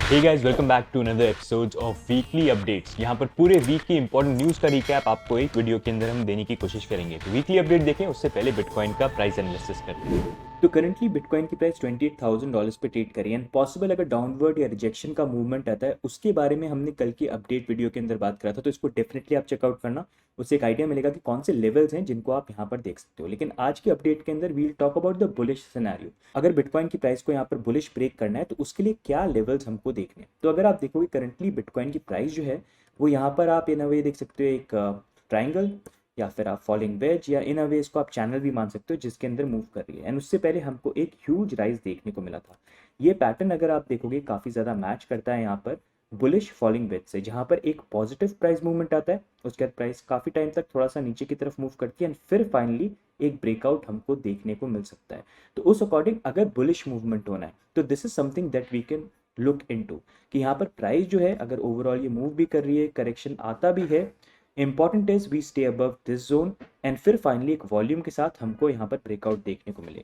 Hey guys, welcome back to another episode of Weekly Updates। यहाँ पर पूरे week की इंपॉर्टेंट न्यूज़ का रिकैप आपको एक वीडियो के अंदर हम देने की कोशिश करेंगे। तो वीकली अपडेट देखें उससे पहले बिटकॉइन का प्राइस एनालिसिस करते हैं। तो करंटली बिटकॉइन की प्राइस $28,000 पे ट्रेड करी एंड पॉसिबल अगर डाउनवर्ड या रिजेक्शन का मूवमेंट आता है उसके बारे में हमने कल की अपडेट वीडियो के अंदर बात करा था, तो इसको डेफिनेटली आप चेकआउट करना। उससे एक आइडिया मिलेगा कि कौन से लेवल्स हैं जिनको आप यहाँ पर देख सकते हो। लेकिन आज की अपडेट के अंदर we'll talk about the bullish scenario. अगर बिटकॉइन की प्राइस को यहाँ पर बुलिश ब्रेक करना है तो उसके लिए क्या लेवल्स हमको देखने हैं। तो अगर आप देखोगे करंटली बिटकॉइन की प्राइस जो है वो यहाँ पर आप इन अ वे देख सकते हो, एक ट्राइंगल या फिर आप फॉलिंग वेज या इन अ वे इसको आप चैनल भी मान सकते हो जिसके अंदर मूव कर रही है। एंड उससे पहले हमको एक ह्यूज राइज देखने को मिला था। ये पैटर्न अगर आप देखोगे काफ़ी ज़्यादा मैच करता है यहाँ पर बुलिश फॉलिंग वेज से, जहाँ पर एक पॉजिटिव प्राइस मूवमेंट आता है, उसके बाद प्राइस काफ़ी टाइम तक थोड़ा सा नीचे की तरफ मूव करती है एंड फिर फाइनली एक ब्रेकआउट हमको देखने को मिल सकता है। तो उस अकॉर्डिंग अगर बुलिश मूवमेंट होना है तो this is something that we can look into कि यहाँ पर प्राइस जो है अगर ओवरऑल ये मूव भी कर रही है, करेक्शन आता भी है, important is we stay above this zone and फिर फाइनली एक वॉल्यूम के साथ हमको यहाँ पर ब्रेकआउट देखने को मिले।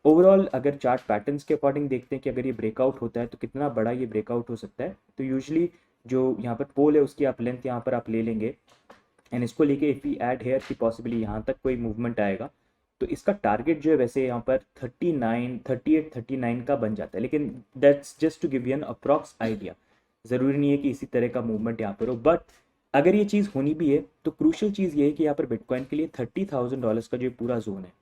ओवरऑल अगर चार्ट पैटर्न्स के अकॉर्डिंग देखते हैं कि अगर ये ब्रेकआउट होता है तो कितना बड़ा ये ब्रेकआउट हो सकता है, तो यूजुअली जो यहाँ पर पोल है उसकी आप लेंथ यहाँ पर आप ले लेंगे एंड इसको लेके इफ़ वी ऐड हेयर कि पॉसिबली यहाँ तक कोई मूवमेंट आएगा तो इसका टारगेट जो है वैसे यहाँ पर 39 का बन जाता है। लेकिन that's just to give you an approx idea, ज़रूरी नहीं है कि इसी तरह का मूवमेंट यहाँ पर हो। बट अगर ये चीज़ होनी भी है तो क्रूशल चीज़ ये है कि यहाँ पर बिटकॉइन के लिए $30,000 का जो पूरा जोन है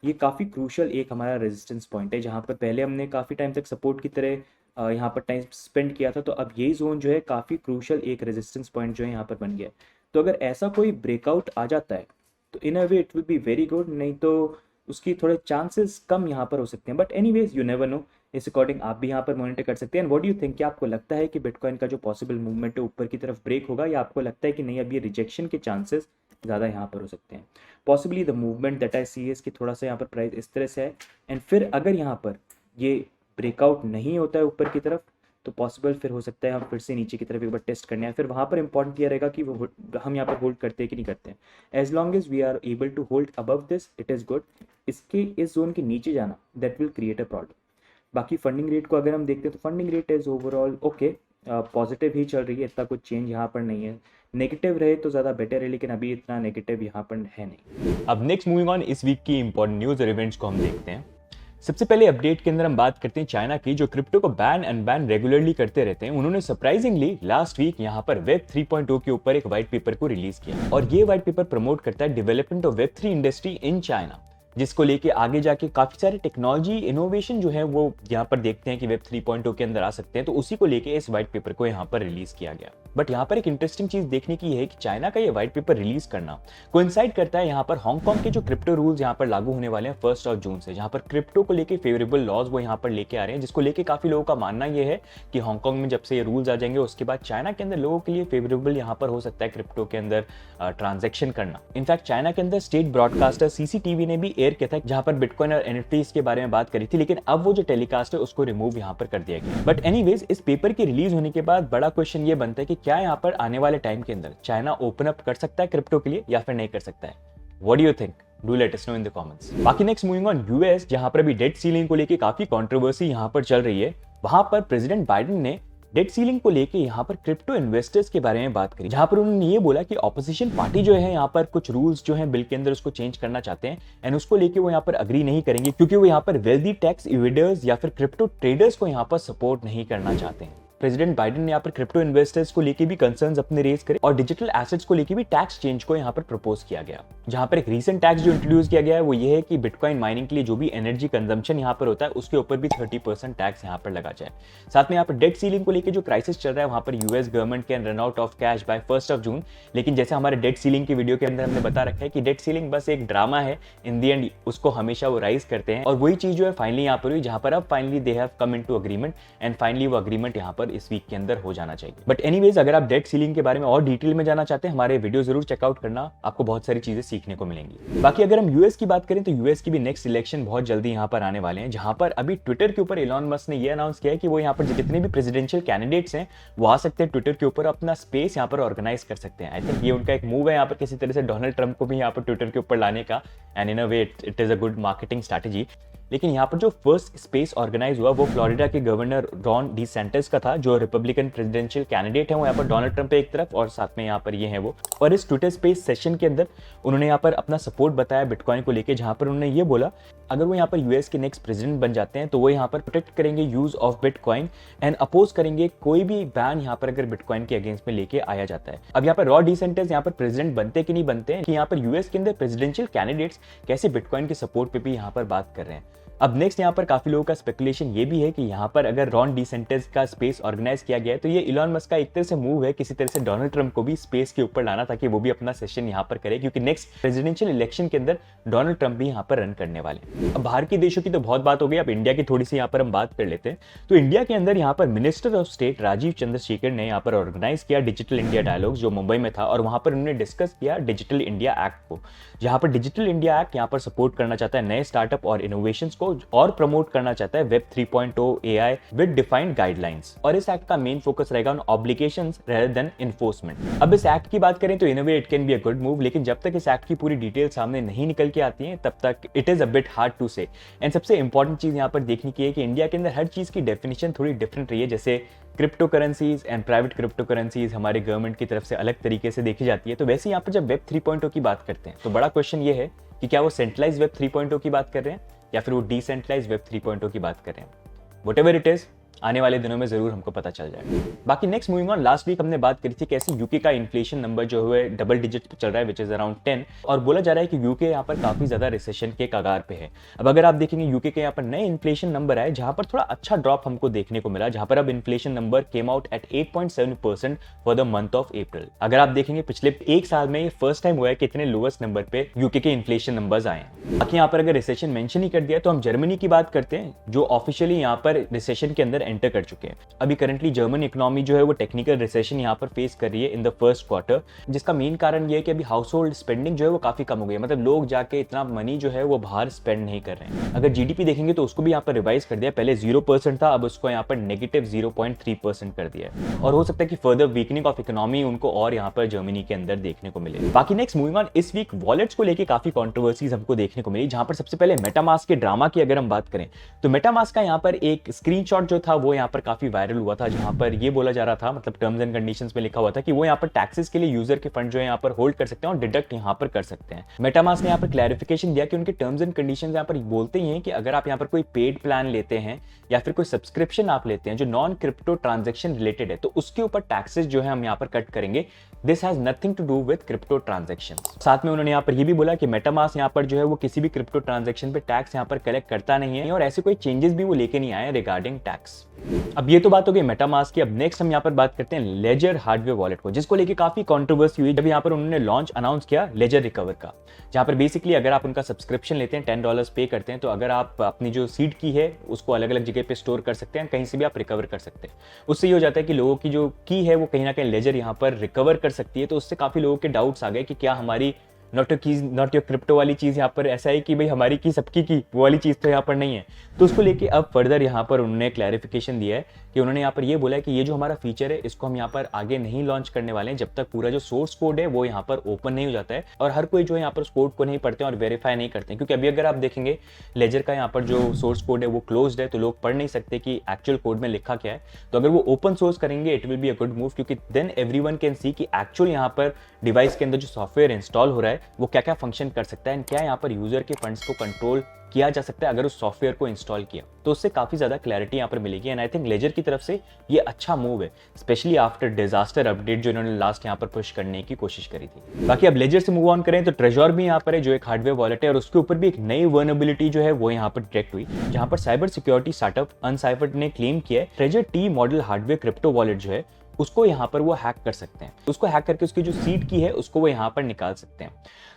ये काफ़ी क्रूशल एक हमारा रेजिस्टेंस पॉइंट है, जहाँ पर पहले हमने काफ़ी टाइम तक सपोर्ट की तरह यहाँ पर टाइम स्पेंड किया था। तो अब यही जोन जो है काफ़ी क्रूशल एक रेजिस्टेंस पॉइंट जो है यहाँ पर बन गया है। तो अगर ऐसा कोई ब्रेकआउट आ जाता है तो in a way it will be very good, नहीं तो उसकी थोड़े चांसेस कम यहाँ पर हो सकते हैं। But anyways you never know, इस अकॉर्डिंग आप भी यहाँ पर मॉनिटर कर सकते हैं। And what do you think, क्या आपको लगता है कि बिटकॉइन का जो पॉसिबल मूवमेंट है ऊपर की तरफ ब्रेक होगा, या आपको लगता है कि नहीं अब ये रिजेक्शन के चांसेस ज़्यादा यहाँ पर हो सकते हैं। Possibly the movement that I see is कि थोड़ा सा यहाँ पर प्राइस इस तरह से है एंड फिर अगर यहाँ पर ये ब्रेकआउट नहीं होता है ऊपर की तरफ तो पॉसिबल फिर हो सकता है हम फिर से नीचे की तरफ एक बार टेस्ट करने हैं। फिर वहाँ पर इंपॉर्टेंट ये रहेगा कि वो हम यहाँ पर होल्ड करते हैं कि नहीं करते हैं। As long as we are able to hold above this it is good. इसके इस जोन के नीचे जाना that will create a problem. बाकी फंडिंग रेट को अगर हम देखते हैं तो funding rate is overall okay, positive ही चल रही है, इतना कुछ चेंज यहाँ पर नहीं है। नेगेटिव रहे तो ज़्यादा बेटर है, लेकिन अभी इतना नेगेटिव यहाँ पर है नहीं। अब नेक्स्ट मूविंग ऑन, इस वीक की इंपॉर्टेंट न्यूज़ और इवेंट्स को हम देखते हैं। सबसे पहले अपडेट के अंदर हम बात करते हैं चाइना की, जो क्रिप्टो को बैन अनबैन रेगुलरली करते रहते हैं। उन्होंने सरप्राइजिंगली लास्ट वीक यहाँ पर वेब 3.0 के ऊपर एक व्हाइट पेपर को रिलीज किया और ये व्हाइट पेपर प्रमोट करता है development of web 3 industry in China, जिसको लेके आगे जाके काफी सारे टेक्नोलॉजी इनोवेशन जो है वो यहाँ पर देखते हैं कि वेब 3.0 के अंदर आ सकते हैं। तो उसी को लेके इस व्हाइट पेपर को यहाँ पर रिलीज किया गया। बट यहाँ पर एक इंटरेस्टिंग चीज देखने की है कि चाइना का ये व्हाइट पेपर रिलीज करना कोइंसाइड करता है यहाँ पर हांगकांग के जो क्रिप्टो रूल्स यहाँ पर लागू होने वाले हैं 1 जून से, जहाँ पर क्रिप्टो को लेके फेवरेबल लॉज वो यहाँ पर लेके आ रहे हैं, जिसको लेके काफी लोगों का मानना यह है कि हांगकांग में जब से ये रूल्स आ जाएंगे उसके बाद चाइना के अंदर लोगों के लिए फेवरेबल यहाँ पर हो सकता है क्रिप्टो के अंदर ट्रांजेक्शन करना। इनफैक्ट चाइना के अंदर स्टेट ब्रॉडकास्टर CCTV ने भी एयर किया था जहां पर बिटकॉइन और NFTs के बारे में बात करी थी, लेकिन अब वो जो टेलीकास्ट है उसको रिमूव यहाँ पर कर दिया गया। बट एनीवेज इस पेपर की रिलीज होने के बाद बड़ा क्वेश्चन ये बनता है कि क्या यहाँ पर आने वाले टाइम के अंदर चाइना ओपन अप कर सकता है क्रिप्टो के लिए या फिर नहीं कर सकता है। What do you think? Do let us know in the comments. बाकी नेक्स्ट मूविंग ऑन US, जहां पर अभी डेट सीलिंग को लेके काफी कंट्रोवर्सी यहाँ पर चल रही है। वहां पर प्रेसिडेंट बाइडेन ने डेट सीलिंग को लेके यहाँ पर क्रिप्टो इन्वेस्टर्स के बारे में बात करी, जहां पर उन्होंने ये बोला कि ऑपोजिशन पार्टी जो है यहाँ पर कुछ रूल्स जो हैं बिल के अंदर उसको चेंज करना चाहते हैं एंड उसको लेके वो यहाँ पर अग्री नहीं करेंगे, क्योंकि वो यहाँ पर वेल्दी टैक्स इवेडर्स या फिर क्रिप्टो ट्रेडर्स को यहाँ पर सपोर्ट नहीं करना चाहते हैं। प्रेसिडेंट बाइडेन ने यहाँ पर क्रिप्टो इन्वेस्टर्स को लेके भी कंसर्न्स अपने रेज करे और डिजिटल एसेट्स को लेके भी टैक्स चेंज को यहाँ पर प्रपोज किया गया। जहाँ पर एक रीसेंट टैक्स जो इंट्रोड्यूस किया गया है वो ये है कि बिटकॉइन माइनिंग के लिए जो भी एनर्जी कंजम्पशन यहाँ पर होता है उसके ऊपर भी 30% टैक्स यहाँ पर लगा जाए। साथ में यहाँ पर डेट सीलिंग को लेकर जो क्राइसिस चल रहा है वहाँ पर US government can run out of cash by 1 जून। लेकिन जैसे हमारे डेट सीलिंग की वीडियो के अंदर हमने बता रखा है कि डेट सीलिंग बस एक ड्रामा है, इन दी एंड उसको हमेशा वो राइज करते हैं और वही चीज जो है फाइनली यहाँ पर हुई, जहाँ पर अब finally they have come into agreement and finally वो अग्रीमेंट यहाँ पर इस वीक के अंदर हो जाना चाहिए। बट एनीवेज अगर आप डेट सीलिंग के बारे में और डिटेल में जाना चाहते हैं हमारे वीडियो जरूर चेकआउट करना, आपको बहुत सारी चीजें सीखने को मिलेंगी। बाकी अगर हम US की बात करें तो US की भी नेक्स्ट इलेक्शन बहुत जल्दी यहाँ पर आने वाले हैं, जहां पर अभी ट्विटर के ऊपर एलॉन मस्क ने ये अनाउंस किया है कि वो यहाँ पर जितने भी प्रेसिडेंशियल कैंडिडेट्स हैं वो आ सकते हैं ट्विटर के ऊपर अपना स्पेस यहाँ पर ऑर्गेनाइज कर सकते हैं। आई थिंक ये उनका एक मूव है यहाँ पर किसी तरह से डोनाल्ड ट्रंप को भी यहाँ पर ट्विटर के ऊपर लाने का, and in a way it is a good marketing strategy. लेकिन यहाँ पर जो फर्स्ट स्पेस ऑर्गेनाइज हुआ वो फ्लोरिडा के गवर्नर रॉन डी सैंटिस का था, जो रिपब्लिकन प्रेसिडेंशियल कैंडिडेट है वो यहाँ पर डोनाल्ड ट्रंप एक तरफ और साथ में यहाँ पर ये है वो। और इस ट्विटर स्पेस सेशन के अंदर उन्होंने यहाँ पर अपना सपोर्ट बताया बिटकॉइन को लेकर, जहाँ पर उन्होंने ये बोला अगर वो यहाँ पर यूएस के नेक्स्ट प्रेसिडेंट बन जाते हैं तो वो यहाँ पर प्रोटेक्ट करेंगे use of bitcoin and oppose करेंगे कोई भी बैन यहाँ पर अगर बिटकॉइन के अगेंस्ट में लेके आया जाता है। अब यहाँ पर रॉ डिसेंटिस यहाँ पर प्रेसिडेंट बनते कि नहीं बनते हैं, कि यहाँ पर यूएस के अंदर प्रेसिडेंशियल कैंडिडेट्स कैसे बिटकॉइन के सपोर्ट पे भी यहाँ पर बात कर रहे हैं। अब नेक्स्ट यहाँ पर काफी लोगों का स्पेकुलेशन ये भी है कि यहाँ पर अगर रॉन डिसेंटिस का स्पेस ऑर्गेनाइज किया गया है तो ये इलॉन मस्क का एक तरह से मूव है किसी तरह से डोनाल्ड ट्रंप को भी स्पेस के ऊपर लाना, ताकि वो भी अपना सेशन यहाँ पर करे, क्योंकि नेक्स्ट प्रेसिडेंशियल इलेक्शन के अंदर डोनाल्ड ट्रंप भी यहाँ पर रन करने वाले हैं। अब बाहर के देशों की तो बहुत बात हो गई, अब इंडिया की थोड़ी सी यहाँ पर हम बात कर लेते हैं। तो इंडिया के अंदर यहाँ पर minister of state Rajeev Chandrasekhar ने यहाँ पर ऑर्गेनाइज किया डिजिटल इंडिया डायलॉग्स, जो मुंबई में था, और वहां पर उन्होंने डिस्कस किया डिजिटल इंडिया एक्ट को, जहां पर डिजिटल इंडिया एक्ट यहाँ पर सपोर्ट करना चाहता है नए स्टार्टअप और इनोवेशंस को और प्रमोट करना चाहता है web 3.0 AI with defined guidelines. और इस एक्ट का मेन फोकस रहेगा on obligations rather than enforcement. अब इस एक्ट की बात करें तो innovate can be a good move, लेकिन जब तक इस एक्ट की पूरी डिटेल सामने नहीं निकल के आती है तब तक it is a bit hard to say. And सबसे इंपॉर्टेंट चीज यहाँ पर देखने की है कि इंडिया के अंदर हर चीज की डेफिनेशन थोड़ी डिफरेंट रही है। जैसे crypto currencies and private crypto currencies हमारे गवर्नमेंट की तरफ से अलग तरीके से देखी जाती है, तो वैसे यहाँ पर जब वेब 3.0 की बात करते हैं तो बड़ा क्वेश्चन ये है कि क्या वो सेंट्रलाइज वेब 3.0 की बात कर रहे हैं या फिर वो डिसेंट्रलाइज वेब 3.0 की बात कर रहे हैं। व्हाटएवर इट इज, आने वाले दिनों में जरूर हमको पता चल जाएगा। बाकी next moving on, last week हमने बात करी थी कैसे यूके का इन्फ्लेशन नंबर जो है डबल डिजिट पे चल रहा है, विच इज अराउंड 10, और बोला जा रहा है कि यूके यहाँ पर काफी ज्यादा रिसेशन के कगार पे है। अब अगर आप देखेंगे यूके के यहाँ पर नए इन्फ्लेशन नंबर आए जहां पर थोड़ा अच्छा ड्रॉप हमको देखने को मिला, जहां पर अब inflation number came out at 8.7% for the month of April. अगर आप देखेंगे पिछले एक साल में ये फर्स्ट टाइम हुआ है कि इतने लोएस्ट नंबर पे यूके के इन्फ्लेशन नंबर्स आए। बाकी यहाँ पर अगर रिसेशन मेंशन ही कर दिया तो हम जर्मनी की बात करते हैं, जो ऑफिशियली यहाँ पर रिसेशन के अंदर एंटर कर चुके हैं। अभी करंटली जर्मन इकोनॉमी जो है वो टेक्निकल रिसेशन यहाँ पर फेस कर रही है इन द फर्स्ट क्वार्टर, जिसका मेन कारण ये है कि अभी हाउस होल्ड स्पेंडिंग जो है वो काफी कम हो गई है, मतलब लोग जाके इतना मनी जो है वो बाहर स्पेंड नहीं कर रहे हैं। अगर जीडीपी देखेंगे तो उसको भी यहाँ पर रिवाइज कर दिया, पहले 0% था, अब उसको यहाँ पर नेगेटिव 0.3% कर दिया है, और हो सकता है कि फर्दर वीकनिंग ऑफ इकोनॉमी उनको और यहाँ पर जर्मनी के अंदर देखने को मिले। बाकी नेक्स्ट मूविंग ऑन, इस वीक वॉलेट्स को लेकर काफी कॉन्ट्रोवर्सीज हमको देखने को मिली, जहां पर सबसे पहले मेटामास्क के ड्रामा की अगर हम बात करें तो मेटामास्क का यहाँ पर एक स्क्रीनशॉट जो था वो यहाँ पर काफी वायरल हुआ था, जहां पर ये बोला जा रहा था, मतलब टर्म्स एंड कंडीशंस में लिखा हुआ था कि वो यहाँ पर टैक्सेस के लिए यूजर के फंड जो है यहाँ पर होल्ड कर सकते हैं और डिडक्ट यहाँ पर कर सकते हैं। मेटामास्क ने यहाँ पर क्लैरिफिकेशन दिया कि उनके टर्म्स एंड कंडीशंस यहाँ पर बोलते ही हैं कि अगर आप यहाँ पर कोई पेड प्लान लेते हैं या फिर कोई सब्सक्रिप्शन आप लेते हैं जो नॉन क्रिप्टो ट्रांजैक्शन रिलेटेड है, तो उसके ऊपर टैक्सेस जो है हम यहाँ पर कट करेंगे। This has nothing to do with crypto transaction. साथ में उन्होंने यहाँ पर ये भी बोला कि मेटामास्क यहाँ पर जो है वो किसी भी क्रिप्टो ट्रांजैक्शन पे टैक्स यहाँ पर कलेक्ट करता नहीं है और ऐसे कोई चेंजेस भी वो लेके नहीं आए रिगार्डिंग टैक्स। अब ये तो बात हो गई मेटामास्क की। अब नेक्स्ट हम यहाँ पर बात करते हैं लेजर हार्डवेयर वॉलेट को, जिसको लेके काफी कंट्रोवर्सी हुई जब यहाँ पर उन्होंने लॉन्च अनाउंस किया लेजर रिकवर का, जहाँ पर बेसिकली अगर आप उनका सब्सक्रिप्शन लेते हैं $10 पे करते हैं तो अगर आप अपनी जो सीड की है उसको अलग अलग जगह पे स्टोर कर सकते हैं, कहीं से भी आप रिकवर कर सकते हैं। उससे ये हो जाता है कि लोगों की जो की है वो कहीं ना कहीं लेजर यहाँ पर रिकवर कर सकती है, तो उससे काफी लोगों के डाउट्स आ गए कि क्या हमारी नॉट योर क्रिप्टो वाली चीज यहाँ पर ऐसा है कि भाई हमारी की सबकी की वो वाली चीज तो यहाँ पर नहीं है। तो उसको लेके अब फर्दर यहाँ पर उन्होंने क्लैरिफिकेशन दिया है कि उन्होंने यहाँ पर ये बोला है कि ये जो हमारा फीचर है इसको हम यहाँ पर आगे नहीं लॉन्च करने वाले हैं जब तक पूरा जो सोर्स कोड है वो यहाँ पर ओपन नहीं हो जाता है और हर कोई जो है यहाँ पर उस कोड को नहीं पढ़ते हैं और वेरीफाई नहीं करते हैं, क्योंकि अभी अगर आप देखेंगे लेजर का यहाँ पर जो सोर्स कोड है वो क्लोज्ड है, तो लोग पढ़ नहीं सकते कि एक्चुअल कोड में लिखा क्या है। तो अगर वो ओपन सोर्स करेंगे it will be a good move, क्योंकि देन एवरीवन कैन सी कि एक्चुअल यहाँ पर डिवाइस के अंदर जो सॉफ्टवेयर इंस्टॉल हो रहा है वो क्या क्या फंक्शन कर सकता है एंड क्या यहाँ पर यूजर के फंड्स को कंट्रोल किया जा सकता है अगर उस सॉफ्टवेयर को इंस्टॉल किया, तो उससे काफी ज्यादा क्लैरिटी यहाँ पर मिलेगी। एंड आई थिंक लेजर की तरफ से ये अच्छा मूव है, स्पेशली आफ्टर डिजास्टर अपडेट जो इन्होंने लास्ट यहाँ पर पुश करने की कोशिश करी थी। बाकी अब लेजर से मूव ऑन करें तो ट्रेजर भी यहाँ पर है जो एक हार्डवेयर वॉलेट है और उसके ऊपर भी एक नई वर्नेबिलिटी जो है वो यहाँ पर डिटेक्ट हुई, जहां पर साइबर सिक्योरिटी स्टार्टअप अनसाइफर्ड ने क्लेम किया है treasure T model hardware crypto wallet जो है उसको यहाँ पर वो हैक कर सकते हैं, उसको हैक करके उसकी जो सीड की है उसको वो यहाँ पर निकाल सकते हैं।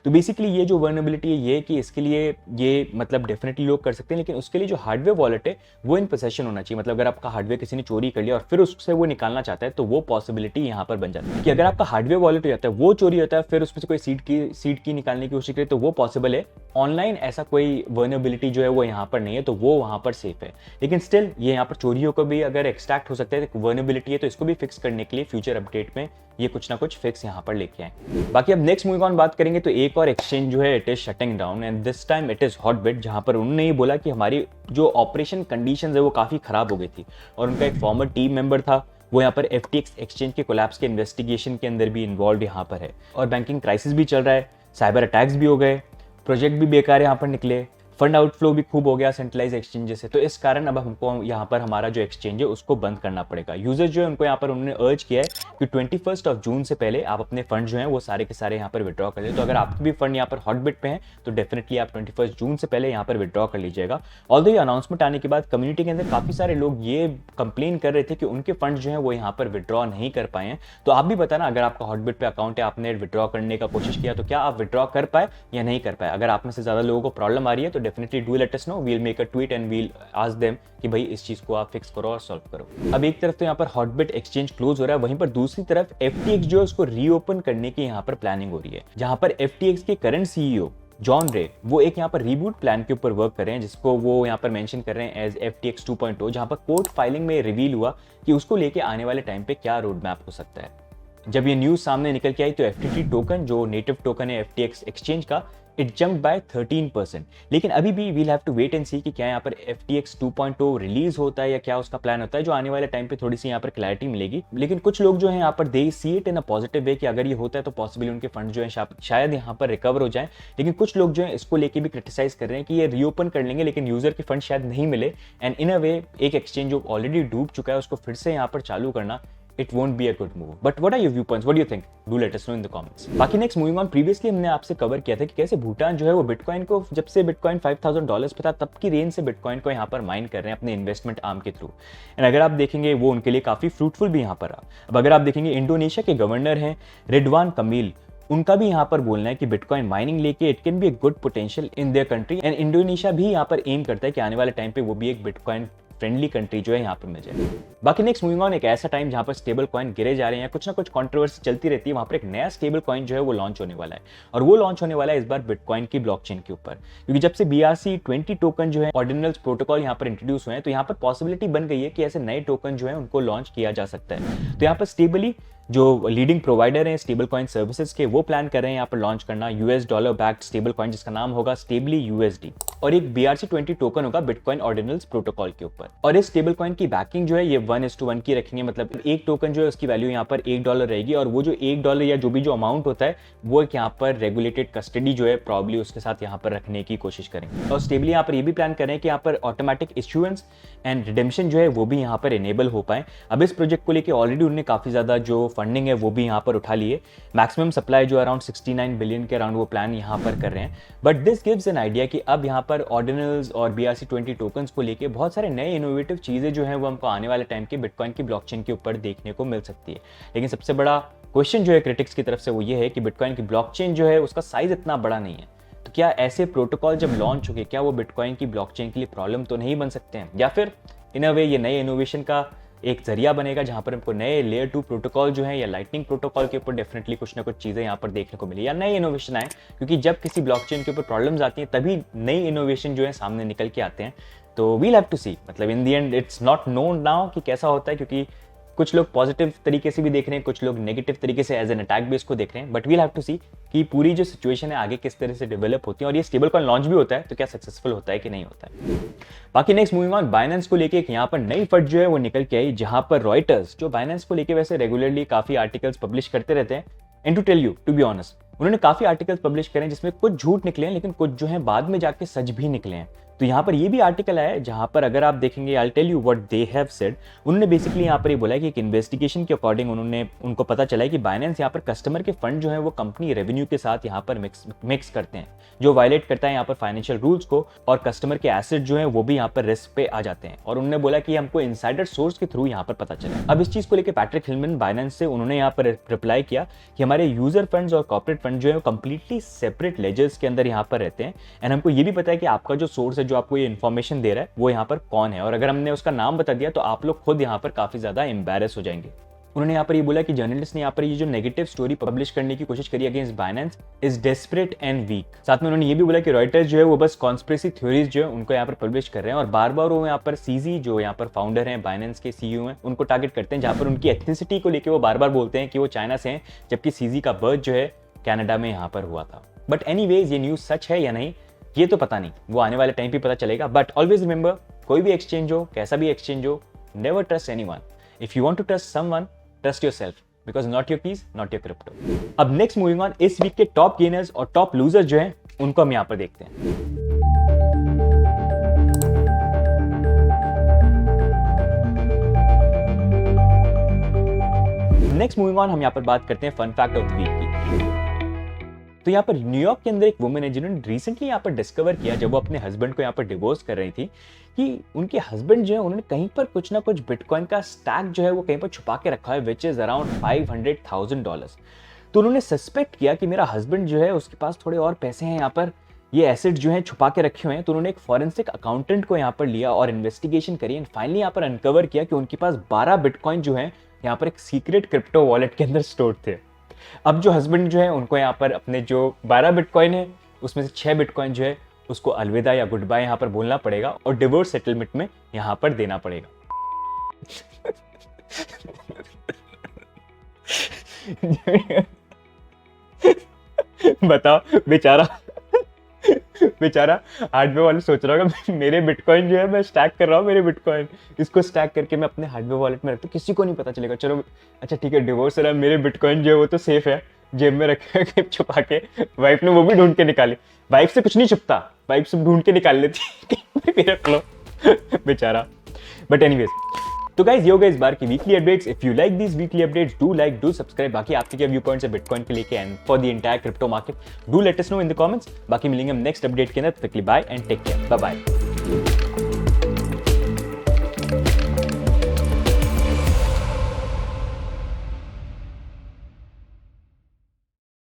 तो बेसिकली ये जो वर्नेबिलिटी है ये कि इसके लिए ये मतलब डेफिनेटली लोग कर सकते हैं, लेकिन उसके लिए जो हार्डवेयर वॉलेट है वो इन पोसेशन होना चाहिए। मतलब अगर आपका हार्डवेयर किसी ने चोरी कर लिया और फिर उससे वो निकालना चाहता है तो वो पॉसिबिलिटी यहाँ पर बन जाती है कि अगर आपका हार्डवेयर वॉलेट हो जाता है वो चोरी होता है फिर उसमें से कोई सीड की निकालने की कोशिश करे तो वो पॉसिबल है। ऑनलाइन ऐसा कोई वर्नेबिलिटी जो है वो यहाँ पर नहीं है, तो वो वहाँ पर सेफ है, लेकिन स्टिल ये यहाँ पर चोरियों को भी अगर एक्सट्रैक्ट हो सकता है, वर्नेबिलिटी है तो इसको भी फिक्स करने के लिए फ्यूचर अपडेट में ये कुछ ना कुछ फिक्स यहाँ पर लेके आए। बाकी अब नेक्स्ट मूव ऑन बात करेंगे तो एक एक और एक्सचेंज जो है it is shutting down and this time it is Hotbit, जहां पर उन्होंने ये बोला कि हमारी जो ऑपरेशन कंडीशंस है वो काफ़ी ख़राब हो गई थी और उनका एक फॉर्मर टीम मेंबर था वो यहाँ पर FTX एक्सचेंज के कोलैप्स के इन्वेस्टिगेशन के अंदर भी इन्वॉल्व यहाँ पर है और बैंकिंग क्राइसिस भी चल रहा है, साइबर अटैक्स भी हो गए, प्रोजेक्ट भी बेकार यहाँ पर निकले, फंड आउटफ्लो भी खूब हो गया सेंट्रलाइज एक्सचेंज से। तो इस कारण अब हमको यहाँ पर हमारा जो एक्सचेंज है उसको बंद करना पड़ेगा। यूजर्स जो है उनको यहाँ पर उन्होंने अर्ज किया है कि 21 जून से पहले आप अपने फंड जो है वो सारे के सारे यहाँ पर विड्रॉ कर ले। तो अगर आपके भी फंड यहाँ पर हॉटबिट पे हैं तो डेफिनेटली आप 21 जून से पहले यहाँ पर विड्रॉ कर लीजिएगा। ऑल्दो ये अनाउंसमेंट आने के बाद कम्युनिटी के अंदर काफी सारे लोग ये कंप्लेन कर रहे थे कि उनके फंड जो है वो यहाँ पर विड्रॉ नहीं कर पाए हैं। तो आप भी बताना, अगर आपका हॉटबिट पे अकाउंट है, आपने विड्रॉ करने का कोशिश किया तो क्या आप विड्रॉ कर पाए या नहीं कर पाए। अगर आप में से ज्यादा लोगों को प्रॉब्लम आ रही है तो definitely do let us know, we'll make a tweet and we'll ask them कि भाई इस चीज को आप फिक्स करो और सॉल्व करो। अब एक तरफ तो यहाँ पर हॉटबिट एक्सचेंज क्लोज हो रहा है, वहीं पर दूसरी तरफ FTX जो है उसको रीओपन करने की यहाँ पर प्लानिंग हो रही है, जहां पर FTX के करंट CEO जॉन रे वो एक यहाँ पर रीबूट प्लान के ऊपर वर्क कर रहे हैं, जिसको वो यहाँ पर मेंशन कर रहे हैं एज FTX 2.0, जहां पर कोर्ट फाइलिंग में रिवील हुआ कि उसको लेके आने वाले टाइम पे क्या रोड मैप हो सकता है। जब ये न्यूज सामने निकल के आई तो FTT टोकन जो नेटिव टोकन है FTX एक्सचेंज का, इट जम्प बाय 13%। लेकिन अभी भी we'll have to wait and see कि क्या यहाँ पर FTX 2.0 रिलीज होता है या क्या उसका प्लान होता है, जो आने वाले टाइम पे थोड़ी सी यहाँ पर क्लैरिटी मिलेगी। लेकिन कुछ लोग जो है यहाँ पर दे see it in a positive way कि अगर ये होता है तो पॉसिबली उनके फंड जो है शायद यहाँ पर रिकवर हो जाए। लेकिन कुछ लोग जो है इसको लेके भी क्रिटिसाइज कर रहे हैं कि ये रीओपन कर लेंगे लेकिन यूजर के फंड शायद नहीं मिले एंड इन अ वे एक एक्सचेंज जो ऑलरेडी डूब चुका है उसको फिर से यहाँ पर चालू करना it won't be a good move. But what are your viewpoints? What do you think? Do let us know in the comments. बाकी next moving on, previously हमने आपसे कवर किया था कि कैसे भूटान जो है वो बिटकॉइन को, जब से बिटकॉइन $5,000 पे था तब की रेंज से बिटकॉइन को यहाँ पर माइन कर रहे हैं अपने इन्वेस्टमेंट आर्म के थ्रू। एंड अगर आप देखेंगे वो उनके लिए काफी फ्रूटफुल भी यहाँ पर रहा। अब अगर आप देखेंगे इंडोनेशिया के गवर्नर हैं रिडवान कमील, उनका भी यहाँ पर बोलना है कि बिटकॉइन माइनिंग लेके it can be a good potential in their country and Indonesia भी यहाँ पर एम करता है कि आने वाले टाइम पे वो भी एक बिटकॉइन फ्रेंडली कंट्री जो है यहाँ पर मिल जाए। बाकी नेक्स्ट मूविंग ऑन, एक ऐसा टाइम जहाँ पर स्टेबल कॉइन गिरे जा रहे हैं, कुछ ना कुछ कंट्रोवर्सी चलती रहती है, वहाँ पर एक नया स्टेबल कॉइन जो है वो लॉन्च होने वाला है और वो लॉन्च होने वाला है इस बार बिटकॉइन की ब्लॉकचेन के ऊपर। क्योंकि जब से BRC-20 टोकन जो है ऑर्डिनल्स प्रोटोकॉल यहाँ पर इंट्रोड्यूस हुए हैं तो यहाँ पर पॉसिबिलिटी बन गई है कि ऐसे नए टोकन जो है उनको लॉन्च किया जा सकता है। तो यहाँ पर स्टेबली जो लीडिंग प्रोवाइडर हैं स्टेबल कॉइन सर्विसेज के, वो प्लान कर रहे हैं यहाँ पर लॉन्च करना US dollar backed stable coin जिसका नाम होगा स्टेबली USD और एक BRC-20 टोकन होगा बिटकॉइन ऑर्डिनल्स प्रोटोकॉल के ऊपर। और इस स्टेबल कॉइन की बैकिंग जो है ये 1:1 की रखेंगे, मतलब एक टोकन जो है उसकी वैल्यू यहाँ पर $1 रहेगी और वो जो $1 या जो भी जो अमाउंट होता है वो एक यहाँ पर रेगुलेटेड कस्टडी जो है प्रॉब्ली उसके साथ यहाँ पर रखने की कोशिश करेंगे। और स्टेबली यहाँ पर ये भी प्लान कर रहे हैं कि यहाँ पर ऑटोमेटिक इश्यूएंस एंड रिडेम्पशन जो है वो भी यहाँ पर एनेबल हो पाए। अब इस प्रोजेक्ट को लेकर ऑलरेडी उन्होंने काफी ज्यादा जो फंडिंग है वो भी यहाँ पर उठा लिए, मैक्सिमम सप्लाई जो अराउंड 69 बिलियन के अराउंड वो प्लान यहाँ पर कर रहे हैं। But this gives an idea कि अब यहाँ पर ऑर्डिनल्स और BRC-20 टोकन्स को लेके बहुत सारे नए इनोवेटिव चीजें जो हैं वो हमको आने वाले टाइम के बिटकॉइन की ब्लॉकचेन के ऊपर देखने को मिल सकती है। लेकिन सबसे बड़ा क्वेश्चन जो है क्रिटिक्स की तरफ से वो ये है कि बिटकॉइन की ब्लॉकचेन जो है उसका साइज इतना बड़ा नहीं है, तो क्या ऐसे प्रोटोकॉल जब लॉन्च हो गए क्या वो बिटकॉइन की ब्लॉकचेन के लिए प्रॉब्लम तो नहीं बन सकते हैं, या फिर इन अ वे ये नए इनोवेशन का एक जरिया बनेगा जहां पर हमको नए लेयर 2 प्रोटोकॉल जो है या लाइटनिंग प्रोटोकॉल के ऊपर डेफिनेटली कुछ ना कुछ चीजें यहाँ पर देखने को मिली या नए इनोवेशन आए। क्योंकि जब किसी ब्लॉकचेन के ऊपर प्रॉब्लम्स आती हैं तभी नई इनोवेशन जो है सामने निकल के आते हैं। तो वील हैव टू सी, मतलब in the end it's not known now कि कैसा होता है, क्योंकि कुछ लोग पॉजिटिव तरीके से भी देख रहे हैं, कुछ लोग नेगेटिव तरीके से एज एन अटैक बेस को देख रहे हैं। बट वील हैव टू सी कि पूरी जो सिचुएशन है आगे किस तरह से डेवलप होती है और ये स्टेबल कॉइन लॉन्च भी होता है तो क्या सक्सेसफुल होता है कि नहीं होता है। बाकी नेक्स्ट मूविंग ऑन, बाइनेंस को लेके एक यहाँ पर नई फट जो है वो निकल के आई, जहां पर रॉयटर्स जो बाइनेंस को लेके वैसे रेगुलरली काफी आर्टिकल्स पब्लिश करते रहते हैं, and to tell you to be honest उन्होंने काफी आर्टिकल्स पब्लिश करे जिसमें कुछ झूठ निकले हैं लेकिन कुछ जो है बाद में जाके सच भी निकले हैं। तो यहाँ पर ये भी आर्टिकल है जहां पर अगर आप देखेंगे I tell you what they have said, उन्होंने बेसिकली यहाँ पर ये बोला है कि एक इन्वेस्टिगेशन के अकॉर्डिंग उनको पता चला है कि बाइनेंस यहाँ पर कस्टमर के फंड जो है वो कंपनी रेवेन्यू के साथ यहाँ पर मिक्स करते हैं, जो वायलेट करता है यहाँ पर फाइनेंशियल रूल्स को, और कस्टमर के एसेट जो है वो भी यहाँ पर रिस्क पे आ जाते हैं। और उन्होंने बोला कि हमको इनसाइडर सोर्स के थ्रू यहाँ पर पता चला। अब इस चीज को लेकर पैट्रिक हिलमन बाइनेंस से उन्होंने यहाँ पर रिप्लाई किया कि हमारे यूजर फंड्स और कॉर्पोरेट फंड जो है कंप्लीटली सेपरेट लेजर्स के अंदर यहाँ पर रहते हैं एंड हमको ये भी पता है कि आपका जो सोर्स है जो आपको ये इन्फॉर्मेशन दे रहा है वो यहाँ पर कौन है, और अगर हमने उसका नाम बता दिया तो आप लोग खुद यहाँ पर काफी ज्यादा एम्बैरेस हो जाएंगे। उन्होंने यहाँ पर ये बोला कि जर्नलिस्ट ने यहाँ पर ये जो नेगेटिव स्टोरी पब्लिश करने की कोशिश करी against Binance is desperate and weak. साथ में उन्होंने ये भी बोला कि रॉयटर्स जो है वो बस कॉन्स्पिरेसी थ्योरीज जो है उनको यहाँ पर पब्लिश कर रहे हैं और बार बार वो यहाँ पर सीजी जो यहाँ पर फाउंडर हैं बाइनेंस के CEO हैं उनको टारगेट करते हैं, जहाँ पर उनकी एथनिसिटी को लेकर वो बार बार बोलते हैं कि वो चाइना से हैं, जबकि सीजी का बर्थ जो है कनाडा में यहाँ पर हुआ था। बट एनीवेज ये न्यूज़ सच है या नहीं ये तो पता नहीं, वो आने वाले टाइम पे पता चलेगा। बट ऑलवेज रिमेंबर, कोई भी एक्सचेंज हो, कैसा भी एक्सचेंज हो, never trust anyone. If you want to trust someone, trust yourself, because not your keys, not your crypto. अब नेक्स्ट मूविंग ऑन, इस वीक के टॉप गेनर्स और टॉप लूजर्स जो हैं उनको हम यहाँ पर देखते हैं। नेक्स्ट मूविंग ऑन, हम यहाँ पर बात करते हैं fun fact of the week की। तो यहाँ पर न्यूयॉर्क के अंदर एक वुमन है जिन्होंने रिसेंटली यहाँ पर डिस्कवर किया, जब वो अपने हस्बैंड को यहाँ पर डिवोर्स कर रही थी, कि उनके हस्बैंड जो है उन्होंने कहीं पर कुछ ना कुछ बिटकॉइन का स्टैक जो है वो कहीं पर छुपा के रखा है, विच इज अराउंड $500,000। तो उन्होंने सस्पेक्ट किया कि मेरा हस्बैंड जो है उसके पास थोड़े और पैसे हैं यहाँ पर, ये एसेट जो है छुपा के रखे हुए हैं। तो उन्होंने एक फॉरेंसिक अकाउंटेंट को यहाँ पर लिया और इन्वेस्टिगेशन करी एंड फाइनली यहाँ पर अनकवर किया कि उनके पास 12 बिटकॉइन जो है यहाँ पर एक सीक्रेट क्रिप्टो वॉलेट के अंदर स्टोर थे। अब जो हस्बैंड जो है उनको यहाँ पर अपने जो 12 बिटकॉइन है उसमें से 6 बिटकॉइन जो है उसको अलविदा या गुड बाय यहाँ पर बोलना पड़ेगा और डिवोर्स सेटलमेंट में यहाँ पर देना पड़ेगा। बताओ, बेचारा हार्डवेयर वाले सोच रहा होगा मेरे बिटकॉइन जो है मैं स्टैक कर रहा हूँ, मेरे बिटकॉइन इसको स्टैक करके मैं अपने हार्डवेयर वॉलेट में रखता हूँ, किसी को नहीं पता चलेगा। चलो अच्छा ठीक है, डिवोर्स हो रहा है, मेरे बिटकॉइन जो है वो तो सेफ है, जेब में रखे छुपा के। वाइफ ने वो भी ढूंढ के निकाली, वाइफ से कुछ नहीं छुपता, वाइफ से ढूंढ के निकाल लेती रख लो बेचारा। बट एनीवेज, तो गाइस ये हो गया इस बार की weekly updates. If you like these weekly updates, do like, do subscribe. बाकी आपके क्या व्यू पॉइंट्स है बिटकॉइन के लेके and for the entire crypto market, do let us know in the comments. बाकी मिलेंगे हम नेक्स्ट अपडेट के अंदर, bye and take care, bye bye.